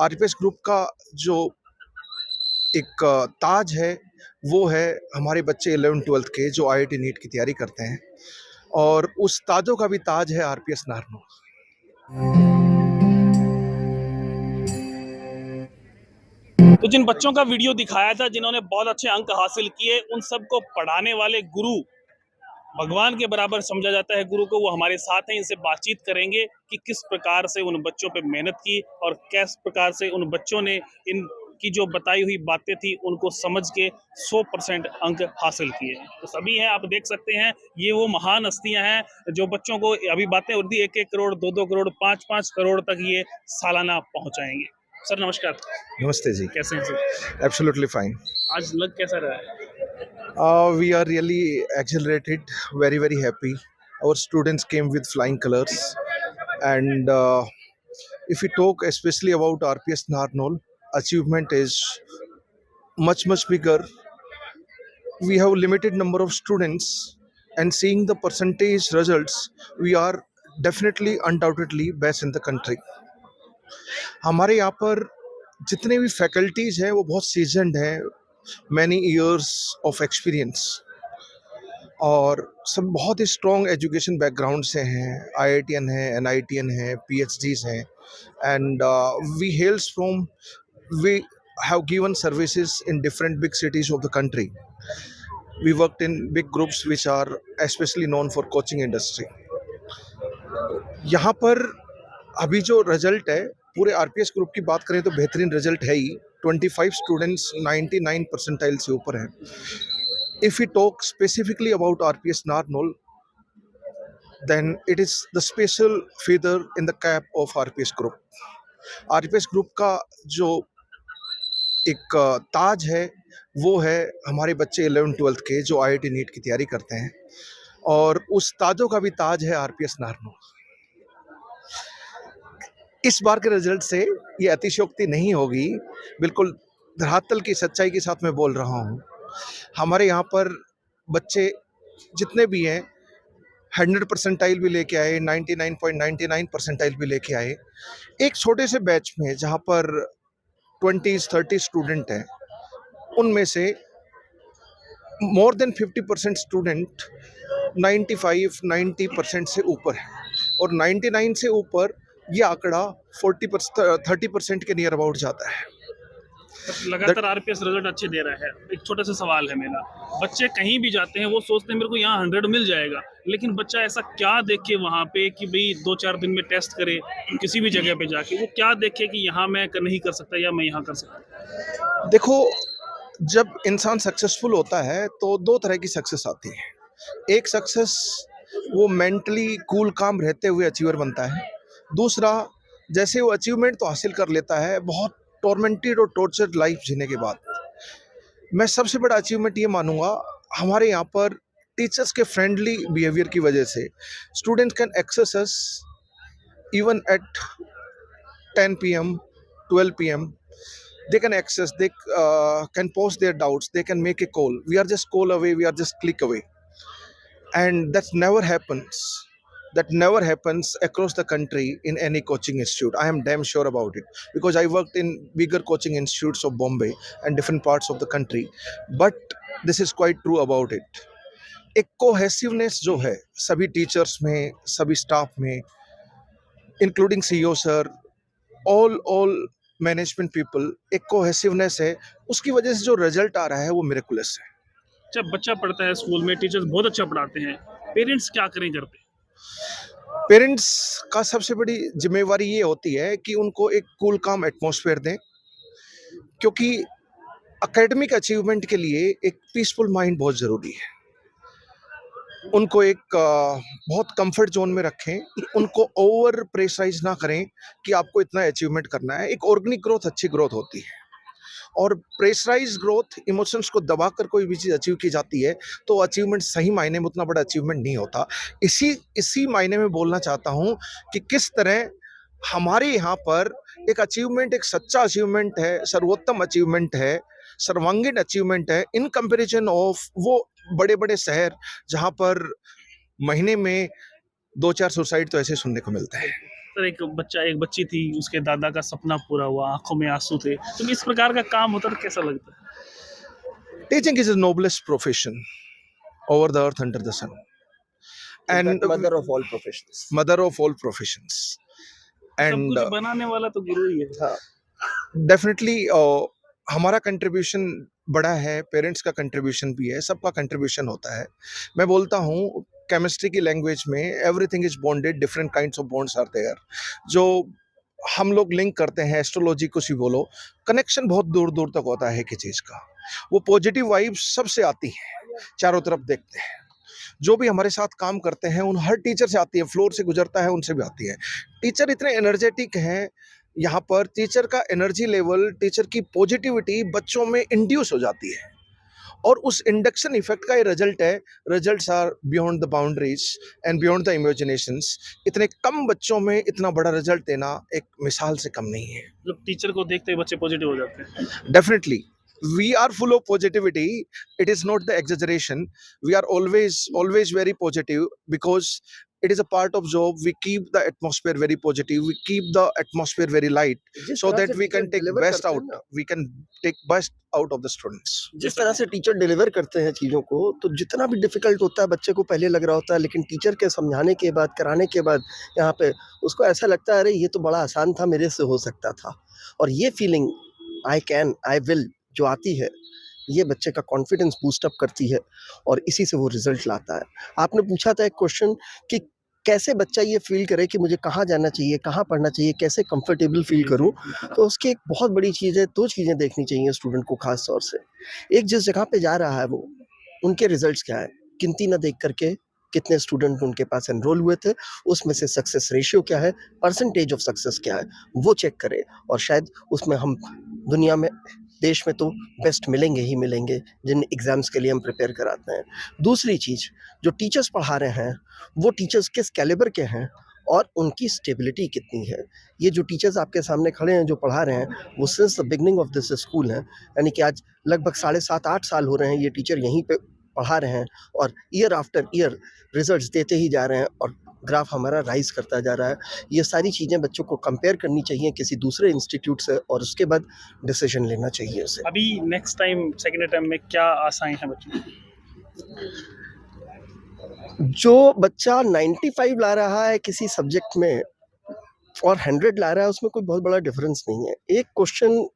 RPS group का जो एक ताज है, वो है हमारे बच्चे 11th-12th के जो आईआईटी नीट की तैयारी करते हैं, और उस ताजों का भी ताज है आरपीएस नारनौल। तो जिन बच्चों का वीडियो दिखाया था, जिन्होंने बहुत अच्छे अंक हासिल किए, उन सबको पढ़ाने वाले गुरु भगवान के बराबर समझा जाता है गुरु को। वो हमारे साथ हैं, इनसे बातचीत करेंगे कि किस प्रकार से उन बच्चों पे मेहनत की और किस प्रकार से उन बच्चों ने इनकी जो बताई हुई बातें थी उनको समझ के 100% अंक हासिल किए। तो सभी हैं, आप देख सकते हैं, ये वो महान हस्तियां हैं जो बच्चों को अभी बातें उड़ती 1-1 करोड़, 2-2 करोड़, 5-5 करोड़ तक ये सालाना पहुंचाएंगे। सर नमस्कार। नमस्ते जी। कैसे हैं सर? Absolutely fine. आज लग कैसा रहा है? We are really exhilarated, very, very happy. Our students came with flying colors. And if we talk especially about RPS Narnol, achievement is much, much bigger. We have limited number of students, and seeing the percentage results, we are definitely, undoubtedly best in the country. हमारे यहाँ पर जितने भी faculties हैं वो बहुत seasoned हैं, many years of experience, और सब बहुत ही स्ट्रॉन्ग एजुकेशन बैकग्राउंड से हैं। आईआईटीएन है, एनआईटीएन है, पीएचडीज हैं, and we hells from we have given services in different big cities of the country. We worked in big groups which are especially known for coaching industry. यहाँ पर अभी जो result है, पूरे आरपीएस ग्रुप की बात करें तो बेहतरीन रिजल्ट है ही। 25 स्टूडेंट्स 99 परसेंटाइल से ऊपर हैं। If we talk specifically about RPS Narnol, then it is the special feather in the cap of RPS Group. RPS Group का जो एक ताज है, वो है हमारे बच्चे 11th-12th के जो आईआईटी नीट की तैयारी करते हैं, और उस ताजों का भी ताज है आरपीएस नारनौल। इस बार के रिजल्ट से ये अतिशयोक्ति नहीं होगी, बिल्कुल धरातल की सच्चाई के साथ मैं बोल रहा हूँ। हमारे यहाँ पर बच्चे जितने भी हैं 100 परसेंटाइल भी लेके आए, 99.99 परसेंटाइल भी लेके आए। एक छोटे से बैच में जहाँ पर 20-30 स्टूडेंट हैं, उनमें से मोर देन 50% स्टूडेंट 95-90% से ऊपर है, और 99 से ऊपर ये आंकड़ा 30% के नियर अबाउट जाता है। लगातार आरपीएस रिजल्ट अच्छे दे रहा है। एक छोटा सा सवाल है मेरा, बच्चे कहीं भी जाते हैं वो सोचते हैं मेरे को यहाँ 100 मिल जाएगा, लेकिन बच्चा ऐसा क्या देखे वहाँ पे कि भाई 2-4 दिन में टेस्ट करे किसी भी जगह पे जाके, वो क्या देखे कि यहाँ मैं नहीं कर सकता या मैं यहाँ कर सकता? देखो, जब इंसान सक्सेसफुल होता है तो दो तरह की सक्सेस आती है। एक सक्सेस वो मेंटली कूल काम रहते हुए अचीवर बनता है। दूसरा, जैसे वो अचीवमेंट तो हासिल कर लेता है, बहुत टॉर्मेंटेड और टॉर्चर्ड लाइफ जीने के बाद। मैं सबसे बड़ा अचीवमेंट ये मानूंगा, हमारे यहाँ पर टीचर्स के फ्रेंडली बिहेवियर की वजह से students can access us even at 10 PM, 12 PM. They can access, they can post their doubts, they can make a call. We are just call away, we are just click away. And that never happens. That never happens across the country in any coaching institute. I am damn sure about it, because I worked in bigger coaching institutes of Bombay and different parts of the country. But this is quite true about it. एक cohesiveness जो है सभी teachers में, सभी staff में, including CEO sir, all management people, एक cohesiveness है। उसकी वजह से जो रिजल्ट आ रहा है वो मिरेकुलस है। जब बच्चा पढ़ता है स्कूल में, टीचर्स बहुत अच्छा पढ़ाते हैं, पेरेंट्स क्या करें घर पे? पेरेंट्स का सबसे बड़ी जिम्मेवारी ये होती है कि उनको एक कूल काम एटमॉस्फेयर दें, क्योंकि एकेडमिक अचीवमेंट के लिए एक पीसफुल माइंड बहुत ज़रूरी है। उनको एक बहुत कंफर्ट जोन में रखें, उनको ओवर प्रेशराइज ना करें कि आपको इतना अचीवमेंट करना है। एक ऑर्गेनिक ग्रोथ अच्छी ग्रोथ होती है, और प्रेशराइज ग्रोथ, इमोशंस को दबाकर कोई भी चीज़ अचीव की जाती है तो अचीवमेंट सही मायने में उतना बड़ा अचीवमेंट नहीं होता। इसी मायने में बोलना चाहता हूँ कि किस तरह हमारे यहाँ पर एक अचीवमेंट, एक सच्चा अचीवमेंट है, सर्वोत्तम अचीवमेंट है, सर्वांगीण अचीवमेंट है, इन कंपैरिजन ऑफ वो बड़े बड़े शहर जहाँ पर महीने में 2-4 सुसाइड तो ऐसे सुनने को मिलते हैं। सर एक बच्ची थी, उसके दादा का सपना पूरा हुआ, आंखों में आंसू थे, तो इस प्रकार का काम होता तो कैसा लगता है? Teaching is the noblest profession over the earth under the sun, and mother of all professions. mother of all professions. सब And कुछ बनाने वाला तो गुरु ही है। हाँ, डेफिनेटली हमारा कंट्रीब्यूशन बड़ा है, पेरेंट्स का कंट्रीब्यूशन भी है, सबका कंट्रीब्यूशन होता है। मैं बोलता हूँ केमिस्ट्री की लैंग्वेज में everything is bonded, different kinds of bonds are there, जो हम लोग लिंक करते हैं। एस्ट्रोलॉजी कुछ भी बोलो, कनेक्शन बहुत दूर दूर तक होता है कि चीज़ का। वो पॉजिटिव वाइब्स सबसे आती हैं, चारों तरफ देखते हैं, जो भी हमारे साथ काम करते हैं उन हर टीचर से आती है, फ्लोर से गुजरता है उनसे भी आती है। टीचर इतने एनर्जेटिक हैं, यहाँ पर टीचर का एनर्जी लेवल, टीचर की पॉजिटिविटी बच्चों में इंड्यूस हो जाती है, और उस इंडक्शन इफेक्ट का ये रिजल्ट है। Results are beyond the boundaries and beyond the imaginations. इतने कम बच्चों में इतना बड़ा रिजल्ट देना एक मिसाल से कम नहीं है। मतलब टीचर को देखते ही बच्चे पॉजिटिव हो जाते हैं। Definitely, we are full of positivity. It is not the exaggeration. We are always very positive, because it is a part of job. We keep the atmosphere very positive. We keep the atmosphere very light, जिस so तरह that से we can teacher take deliver best करते हैं out. ना, We can take best out of the students. जिस तरह से teacher deliver करते हैं चीज़ों को, तो जितना भी डिफिकल्ट होता है बच्चे को पहले लग रहा होता है, लेकिन टीचर के समझाने के बाद, कराने के बाद यहाँ पे उसको ऐसा लगता है अरे ये तो बड़ा आसान था, मेरे से हो सकता था। और ये feeling I can, I will जो आती है, ये बच्चे का कॉन्फिडेंस बूस्ट अप करती है, और इसी से वो रिजल्ट लाता है। आपने पूछा था एक क्वेश्चन कि कैसे बच्चा ये फील करे कि मुझे कहाँ जाना चाहिए, कहाँ पढ़ना चाहिए, कैसे कंफर्टेबल फील करूँ, तो उसकी एक बहुत बड़ी चीज़ है, 2 चीज़ें देखनी चाहिए स्टूडेंट को खास तौर से। एक, जिस जगह पे जा रहा है वो, उनके रिजल्ट्स क्या है, गिनती ना देख करके कितने स्टूडेंट उनके पास एनरोल हुए थे, उसमें से सक्सेस रेशियो क्या है, परसेंटेज ऑफ सक्सेस क्या है, वो चेक करें, और शायद उसमें हम दुनिया में, देश में तो बेस्ट मिलेंगे ही मिलेंगे जिन एग्ज़ाम्स के लिए हम प्रिपेयर कराते हैं। दूसरी चीज़, जो टीचर्स पढ़ा रहे हैं वो टीचर्स किस कैलिबर के हैं और उनकी स्टेबिलिटी कितनी है। ये जो टीचर्स आपके सामने खड़े हैं जो पढ़ा रहे हैं, वो since the beginning of this school हैं, यानी कि आज लगभग 7.5-8 साल हो रहे हैं ये टीचर यहीं पे पढ़ा रहे हैं, और ईयर आफ्टर ईयर रिजल्ट्स देते ही जा रहे हैं, और ग्राफ हमारा राइज करता जा रहा है। ये सारी चीज़ें बच्चों को कंपेयर करनी चाहिए किसी दूसरे इंस्टीट्यूट से, और उसके बाद डिसीजन लेना चाहिए उसे। अभी नेक्स्ट टाइम सेकेंड टाइम में क्या आशाएं हैं बच्चों की? जो बच्चा 95 ला रहा है किसी सब्जेक्ट में और 100 ला रहा है, उसमें कोई बहुत बड़ा डिफरेंस नहीं है। एक क्वेश्चन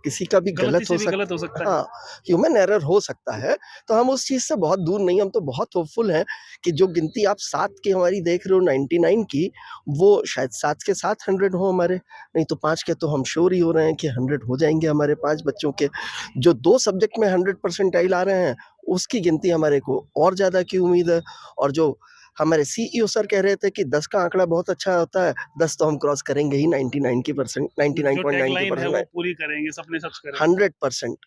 किसी का भी गलती से भी गलत हो गलत सकता है। हाँ, ह्यूमन एरर हो सकता है, तो हम उस चीज़ से बहुत दूर नहीं, हम तो बहुत होपफुल हैं कि जो गिनती आप 7 की हमारी देख रहे हो 99 की, वो शायद 7 के साथ 100 हो हमारे, नहीं तो 5 के तो हम श्योर ही हो रहे हैं कि 100 हो जाएंगे हमारे 5 बच्चों के। जो 2 सब्जेक्ट में 100 परसेंटाइल आ रहे हैं, उसकी गिनती हमारे को और ज़्यादा की उम्मीद है। और जो हमारे सीईओ सर कह रहे थे कि 10 का आंकड़ा बहुत अच्छा होता है, 10 तो हम क्रॉस करेंगे ही, 99 की परसेंट, जो 99.9 टैगलाइन है वो परसेंट, पूरी करेंगे, सपने सच करेंगे। 100%।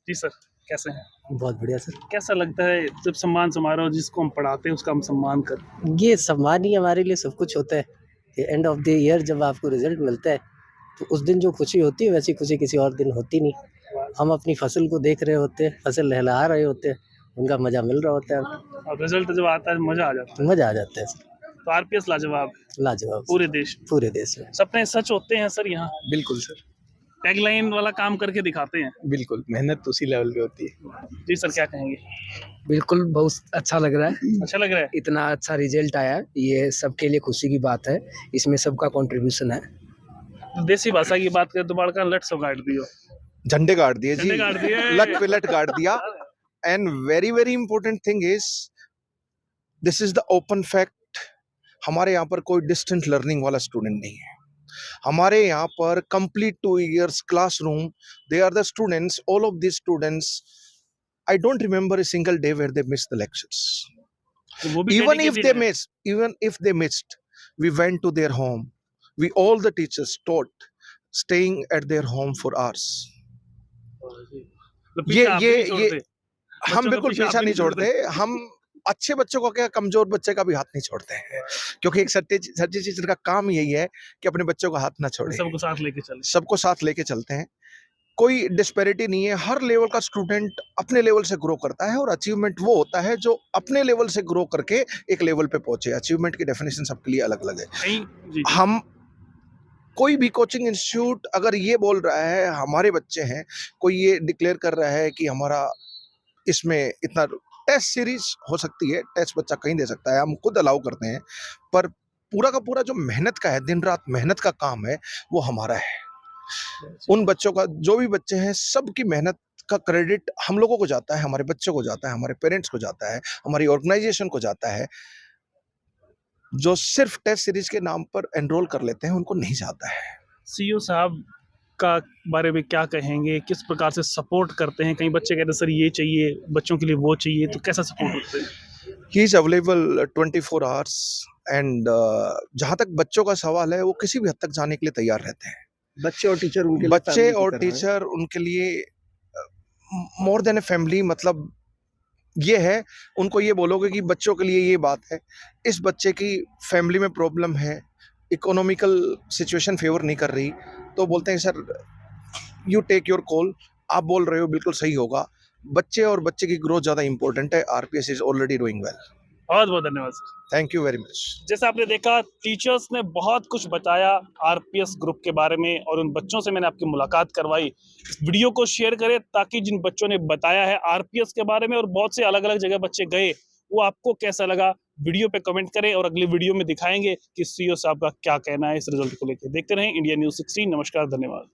जी सर, कैसे हैं? बहुत बढ़िया सर। कैसा लगता है जब सम्मान समारोह जिसको हम पढ़ाते हैं उसका हम सम्मान करें? ये सम्मान ही हमारे लिए सब कुछ होता है। एंड ऑफ द ईयर जब आपको रिजल्ट मिलता है, तो उस दिन जो खुशी होती है वैसी खुशी किसी और दिन होती नहीं। हम अपनी फसल को देख रहे होते हैं, फसल लहलहा रहे होते हैं, उनका मजा मिल रहा होता है, और रिजल्ट जब आता है मजा आ जाता मजा आ जाता है सर। है। तो आरपीएस लाजवाब है लाजवाब पूरे देश में। पूरे देश में। सपने सच होते हैं सर, यहाँ बिल्कुल सर, टैगलाइन वाला काम करके दिखाते हैं। बिल्कुल, मेहनत उसी लेवल पे होती है। जी सर, क्या कहेंगे? बिल्कुल, बहुत अच्छा लग रहा है। अच्छा लग रहा है? इतना अच्छा रिजल्ट आया, ये सबके लिए खुशी की बात है, इसमें सबका कंट्रीब्यूशन है। देसी भाषा की बात करें तो बड़का लट सब गाड़ दियो। झंडे गाड़ दिए जी, झंडे गाड़ दिए। लट पे लट गाड़ दिया। And very very important thing is, this is the open fact, हमारे यहाँ पर कोई डिस्टेंट लर्निंग वाला स्टूडेंट नहीं है। हमारे यहाँ पर complete 2 years classroom, they are the students, all of this students, I don't remember a single day where they miss the lectures. तो वो भी Even if dedicated they है। missed, even if they missed, we went to their home. We all the teachers taught, staying at their home for hours. तो पीछे आप भी नहीं ये छोड़ते। हम बच्चों का बिल्कुल पीछा आप पीछा भी नहीं नहीं छोड़ते। छोड़ते। हम अच्छे बच्चों का क्या, कमजोर बच्चे का भी हाथ नहीं छोड़ते हैं, क्योंकि एक सच्चे टीचर का काम यही है कि अपने बच्चों का हाथ ना छोड़े, सबको साथ लेके चले। सबको साथ लेके चलते हैं। कोई डिस्पैरिटी नहीं है, हर लेवल का स्टूडेंट अपने लेवल से ग्रो करता है और अचीवमेंट वो होता है जो अपने लेवल से ग्रो करके एक लेवल पे पहुंचे। अचीवमेंट की डेफिनेशन सबके लिए अलग अलग है। कहीं जी हम कोई भी कोचिंग इंस्टीट्यूट अगर ये बोल रहा है हमारे बच्चे हैं, कोई ये डिक्लेयर कर रहा है कि हमारा इसमें इतना, टेस्ट सीरीज हो सकती है, टेस्ट बच्चा कहीं दे सकता है, हम खुद अलाउ करते हैं, पर पूरा का पूरा जो मेहनत का है, दिन रात मेहनत का काम है, वो हमारा है। उन बच्चों का, जो भी बच्चे हैं, सबकी मेहनत का क्रेडिट हम लोगों को जाता है, हमारे बच्चों को जाता है, हमारे पेरेंट्स को जाता है, हमारी ऑर्गेनाइजेशन को जाता है। जो सिर्फ टेस्ट सीरीज के नाम पर एनरोल कर लेते हैं उनको नहीं जाता है। सीईओ साहब का बारे में क्या कहेंगे, किस प्रकार से सपोर्ट करते हैं? कई बच्चे कहते हैं सर ये चाहिए, बच्चों के लिए वो चाहिए, तो कैसा सपोर्ट करते हैं? He is available 24 hours and जहाँ तक बच्चों का सवाल है, वो किसी भी हद तक जाने के लिए तैयार रहते हैं। बच्चे और टीचर उनके लिए बच्चे family की और तरह हैं। टीचर उनके लिए मोर देन ए फैमिली। मतलब ये है, उनको ये बोलोगे कि बच्चों के लिए ये बात है, इस बच्चे की फैमिली में प्रॉब्लम है, इकोनॉमिकल सिचुएशन फेवर नहीं कर रही, तो बोलते हैं sir you take your call, आप बोल रहे हो बिल्कुल सही होगा। बच्चे और बच्चे की ग्रोथ ज़्यादा इंपॉर्टेंट है। RPS is already doing well. बहुत बहुत धन्यवाद sir. Thank you very much. जैसा आपने देखा, टीचर्स ने बहुत कुछ बताया आरपीएस ग्रुप के बारे में और उन बच्चों से मैंने आपकी मुलाकात करवाई। इस वीडियो को शेयर करें ताकि जिन बच्चों ने बताया है आरपीएस के बारे में और बहुत से अलग अलग जगह बच्चे गए, वो आपको कैसा लगा, वीडियो पे कमेंट करें और अगली वीडियो में दिखाएंगे कि सीईओ साहब का क्या कहना है इस रिजल्ट को लेकर। देखते रहें इंडिया न्यूज़ 16। नमस्कार, धन्यवाद।